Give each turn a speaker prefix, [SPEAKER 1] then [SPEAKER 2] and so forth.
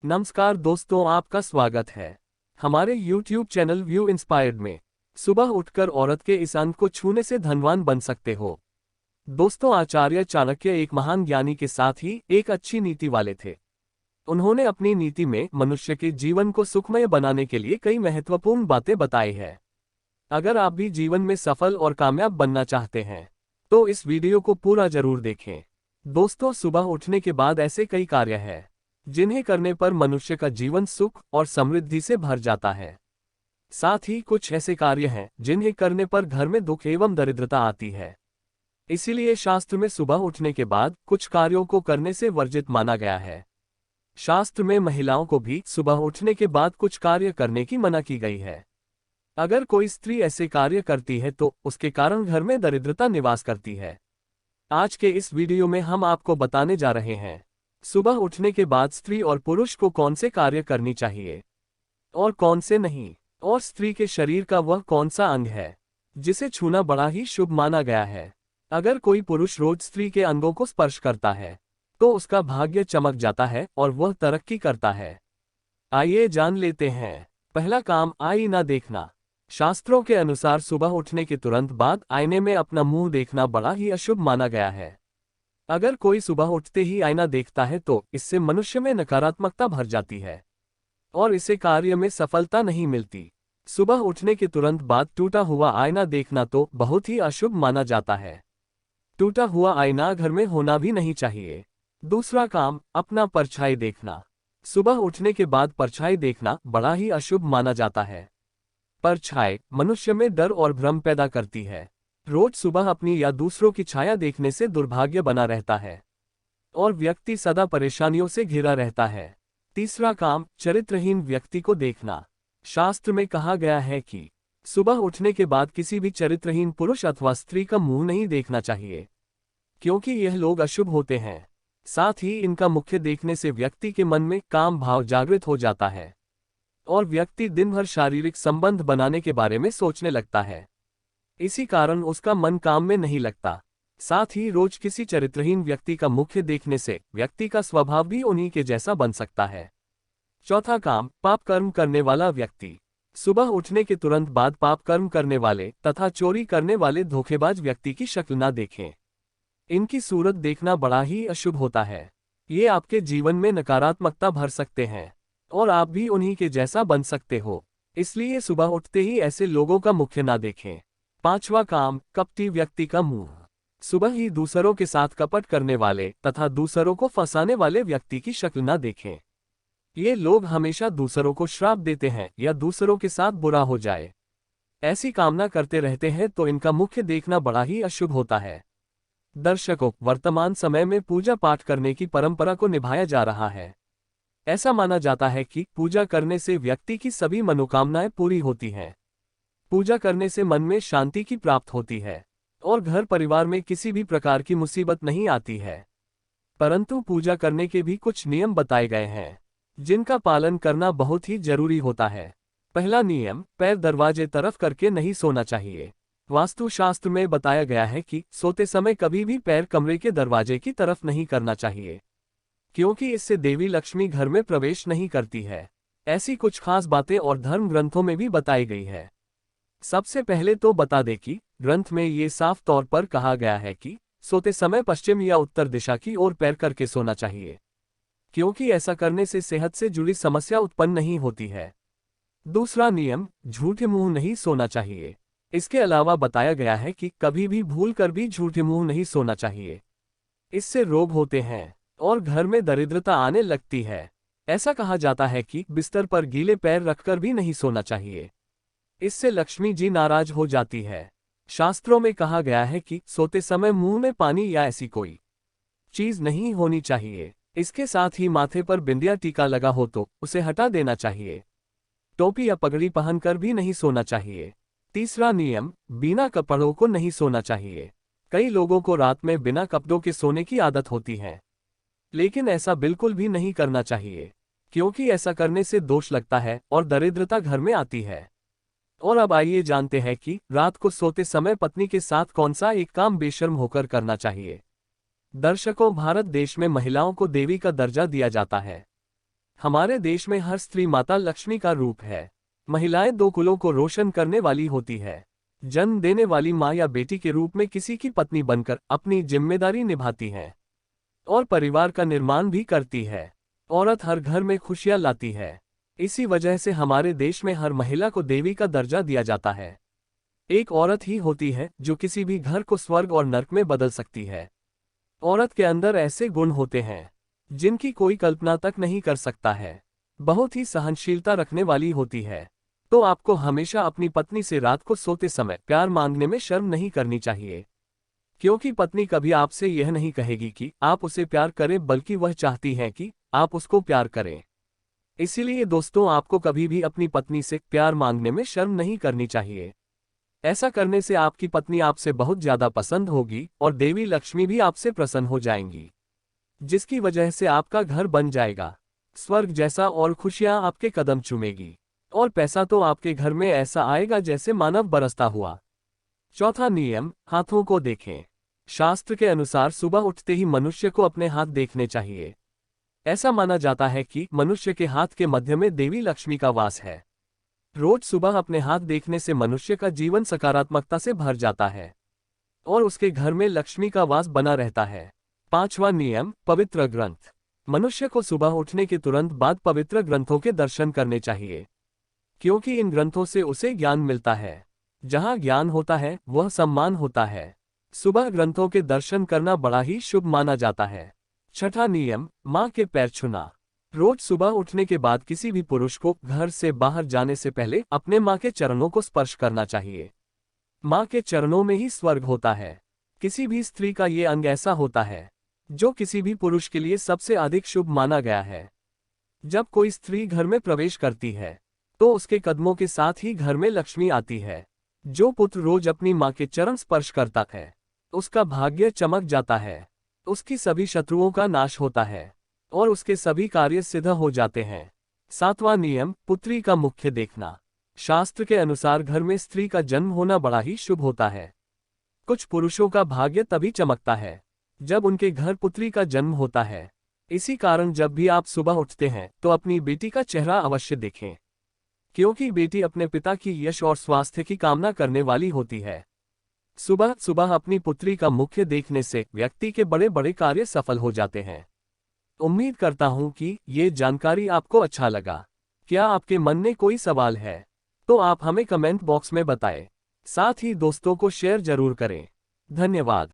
[SPEAKER 1] नमस्कार दोस्तों, आपका स्वागत है हमारे YouTube चैनल व्यू इंस्पायर्ड में। सुबह उठकर औरत के इस अंग को छूने से धनवान बन सकते हो। दोस्तों, आचार्य चाणक्य एक महान ज्ञानी के साथ ही एक अच्छी नीति वाले थे। उन्होंने अपनी नीति में मनुष्य के जीवन को सुखमय बनाने के लिए कई महत्वपूर्ण बातें बताई है। अगर आप भी जीवन में सफल और कामयाब बनना चाहते हैं तो इस वीडियो को पूरा जरूर देखें। दोस्तों, सुबह उठने के बाद ऐसे कई कार्य हैं जिन्हें करने पर मनुष्य का जीवन सुख और समृद्धि से भर जाता है। साथ ही कुछ ऐसे कार्य हैं जिन्हें करने पर घर में दुख एवं दरिद्रता आती है। इसीलिए शास्त्र में सुबह उठने के बाद कुछ कार्यों को करने से वर्जित माना गया है। शास्त्र में महिलाओं को भी सुबह उठने के बाद कुछ कार्य करने की मना की गई है। अगर कोई स्त्री ऐसे कार्य करती है तो उसके कारण घर में दरिद्रता निवास करती है। आज के इस वीडियो में हम आपको बताने जा रहे हैं सुबह उठने के बाद स्त्री और पुरुष को कौन से कार्य करनी चाहिए और कौन से नहीं, और स्त्री के शरीर का वह कौन सा अंग है जिसे छूना बड़ा ही शुभ माना गया है। अगर कोई पुरुष रोज स्त्री के अंगों को स्पर्श करता है तो उसका भाग्य चमक जाता है और वह तरक्की करता है। आइए जान लेते हैं। पहला काम, आईना देखना। शास्त्रों के अनुसार सुबह उठने के तुरंत बाद आईने में अपना मुंह देखना बड़ा ही अशुभ माना गया है। अगर कोई सुबह उठते ही आईना देखता है तो इससे मनुष्य में नकारात्मकता भर जाती है और इसे कार्य में सफलता नहीं मिलती। सुबह उठने के तुरंत बाद टूटा हुआ आईना देखना तो बहुत ही अशुभ माना जाता है। टूटा हुआ आईना घर में होना भी नहीं चाहिए। दूसरा काम, अपना परछाई देखना। सुबह उठने के बाद परछाई देखना बड़ा ही अशुभ माना जाता है। परछाई मनुष्य में डर और भ्रम पैदा करती है। रोज सुबह अपनी या दूसरों की छाया देखने से दुर्भाग्य बना रहता है और व्यक्ति सदा परेशानियों से घिरा रहता है। तीसरा काम, चरित्रहीन व्यक्ति को देखना। शास्त्र में कहा गया है कि सुबह उठने के बाद किसी भी चरित्रहीन पुरुष अथवा स्त्री का मुंह नहीं देखना चाहिए, क्योंकि यह लोग अशुभ होते हैं। साथ ही इनका मुख्य देखने से व्यक्ति के मन में काम भाव जागृत हो जाता है और व्यक्ति दिन भर शारीरिक संबंध बनाने के बारे में सोचने लगता है। इसी कारण उसका मन काम में नहीं लगता। साथ ही रोज किसी चरित्रहीन व्यक्ति का मुख्य देखने से व्यक्ति का स्वभाव भी उन्हीं के जैसा बन सकता है। चौथा काम, पाप कर्म करने वाला व्यक्ति। सुबह उठने के तुरंत बाद पाप कर्म करने वाले तथा चोरी करने वाले धोखेबाज व्यक्ति की शक्ल न देखें। इनकी सूरत देखना बड़ा ही अशुभ होता है। ये आपके जीवन में नकारात्मकता भर सकते हैं और आप भी उन्हीं के जैसा बन सकते हो। इसलिए सुबह उठते ही ऐसे लोगों का मुख्य ना देखें। पांचवा काम, कपटी व्यक्ति का मुंह। सुबह ही दूसरों के साथ कपट करने वाले तथा दूसरों को फंसाने वाले व्यक्ति की शक्ल न देखें। ये लोग हमेशा दूसरों को श्राप देते हैं या दूसरों के साथ बुरा हो जाए, ऐसी कामना करते रहते हैं, तो इनका मुख्य देखना बड़ा ही अशुभ होता है। दर्शकों, वर्तमान समय में पूजा पाठ करने की परंपरा को निभाया जा रहा है। ऐसा माना जाता है कि पूजा करने से व्यक्ति की सभी मनोकामनाएं पूरी होती हैं। पूजा करने से मन में शांति की प्राप्त होती है और घर परिवार में किसी भी प्रकार की मुसीबत नहीं आती है। परंतु पूजा करने के भी कुछ नियम बताए गए हैं जिनका पालन करना बहुत ही जरूरी होता है। पहला नियम, पैर दरवाजे तरफ करके नहीं सोना चाहिए। वास्तुशास्त्र में बताया गया है कि सोते समय कभी भी पैर कमरे के दरवाजे की तरफ नहीं करना चाहिए, क्योंकि इससे देवी लक्ष्मी घर में प्रवेश नहीं करती है। ऐसी कुछ खास बातें और धर्म ग्रंथों में भी बताई गई है। सबसे पहले तो बता दें कि ग्रंथ में ये साफ तौर पर कहा गया है कि सोते समय पश्चिम या उत्तर दिशा की ओर पैर करके सोना चाहिए, क्योंकि ऐसा करने से सेहत से जुड़ी समस्या उत्पन्न नहीं होती है। दूसरा नियम, झूठे मुंह नहीं सोना चाहिए। इसके अलावा बताया गया है कि कभी भी भूल कर भी झूठे मुंह नहीं सोना चाहिए। इससे रोग होते हैं और घर में दरिद्रता आने लगती है। ऐसा कहा जाता है कि बिस्तर पर गीले पैर रखकर भी नहीं सोना चाहिए, इससे लक्ष्मी जी नाराज हो जाती है। शास्त्रों में कहा गया है कि सोते समय मुंह में पानी या ऐसी कोई चीज नहीं होनी चाहिए। इसके साथ ही माथे पर बिंदिया टीका लगा हो तो उसे हटा देना चाहिए। टोपी या पगड़ी पहनकर भी नहीं सोना चाहिए। तीसरा नियम, बिना कपड़ों को नहीं सोना चाहिए। कई लोगों को रात में बिना कपड़ों के सोने की आदत होती है, लेकिन ऐसा बिल्कुल भी नहीं करना चाहिए, क्योंकि ऐसा करने से दोष लगता है और दरिद्रता घर में आती है। और अब आइए जानते हैं कि रात को सोते समय पत्नी के साथ कौन सा एक काम बेशर्म होकर करना चाहिए। दर्शकों, भारत देश में महिलाओं को देवी का दर्जा दिया जाता है। हमारे देश में हर स्त्री माता लक्ष्मी का रूप है। महिलाएं दो कुलों को रोशन करने वाली होती है। जन्म देने वाली माँ या बेटी के रूप में किसी की पत्नी बनकर अपनी जिम्मेदारी निभाती है और परिवार का निर्माण भी करती है। औरत हर घर में खुशियां लाती है। इसी वजह से हमारे देश में हर महिला को देवी का दर्जा दिया जाता है। एक औरत ही होती है जो किसी भी घर को स्वर्ग और नर्क में बदल सकती है। औरत के अंदर ऐसे गुण होते हैं जिनकी कोई कल्पना तक नहीं कर सकता है। बहुत ही सहनशीलता रखने वाली होती है। तो आपको हमेशा अपनी पत्नी से रात को सोते समय प्यार मांगने में शर्म नहीं करनी चाहिए, क्योंकि पत्नी कभी आपसे यह नहीं कहेगी कि आप उसे प्यार करें, बल्कि वह चाहती है कि आप उसको प्यार करें। इसीलिए दोस्तों, आपको कभी भी अपनी पत्नी से प्यार मांगने में शर्म नहीं करनी चाहिए। ऐसा करने से आपकी पत्नी आपसे बहुत ज्यादा पसंद होगी और देवी लक्ष्मी भी आपसे प्रसन्न हो जाएंगी, जिसकी वजह से आपका घर बन जाएगा स्वर्ग जैसा और खुशियां आपके कदम चूमेगी और पैसा तो आपके घर में ऐसा आएगा जैसे मानव बरसता हुआ। चौथा नियम, हाथों को देखें। शास्त्र के अनुसार सुबह उठते ही मनुष्य को अपने हाथ देखने चाहिए। ऐसा माना जाता है कि मनुष्य के हाथ के मध्य में देवी लक्ष्मी का वास है। रोज सुबह अपने हाथ देखने से मनुष्य का जीवन सकारात्मकता से भर जाता है और उसके घर में लक्ष्मी का वास बना रहता है। पांचवा नियम, पवित्र ग्रंथ। मनुष्य को सुबह उठने के तुरंत बाद पवित्र ग्रंथों के दर्शन करने चाहिए, क्योंकि इन ग्रंथों से उसे ज्ञान मिलता है। जहां ज्ञान होता है वह सम्मान होता है। सुबह ग्रंथों के दर्शन करना बड़ा ही शुभ माना जाता है। छठा नियम, माँ के पैर छूना। रोज सुबह उठने के बाद किसी भी पुरुष को घर से बाहर जाने से पहले अपने माँ के चरणों को स्पर्श करना चाहिए। माँ के चरणों में ही स्वर्ग होता है। किसी भी स्त्री का ये अंग ऐसा होता है जो किसी भी पुरुष के लिए सबसे अधिक शुभ माना गया है। जब कोई स्त्री घर में प्रवेश करती है तो उसके कदमों के साथ ही घर में लक्ष्मी आती है। जो पुत्र रोज अपनी माँ के चरण स्पर्श करता है उसका भाग्य चमक जाता है, उसकी सभी शत्रुओं का नाश होता है और उसके सभी कार्य सिद्ध हो जाते हैं। सातवां नियम, पुत्री का मुख्य देखना। शास्त्र के अनुसार घर में स्त्री का जन्म होना बड़ा ही शुभ होता है। कुछ पुरुषों का भाग्य तभी चमकता है जब उनके घर पुत्री का जन्म होता है। इसी कारण जब भी आप सुबह उठते हैं तो अपनी बेटी का चेहरा अवश्य देखें, क्योंकि बेटी अपने पिता की यश और स्वास्थ्य की कामना करने वाली होती है। सुबह सुबह अपनी पुत्री का मुख्य देखने से व्यक्ति के बड़े बड़े कार्य सफल हो जाते हैं। उम्मीद करता हूं कि ये जानकारी आपको अच्छा लगा। क्या आपके मन में कोई सवाल है तो आप हमें कमेंट बॉक्स में बताएं। साथ ही दोस्तों को शेयर जरूर करें। धन्यवाद।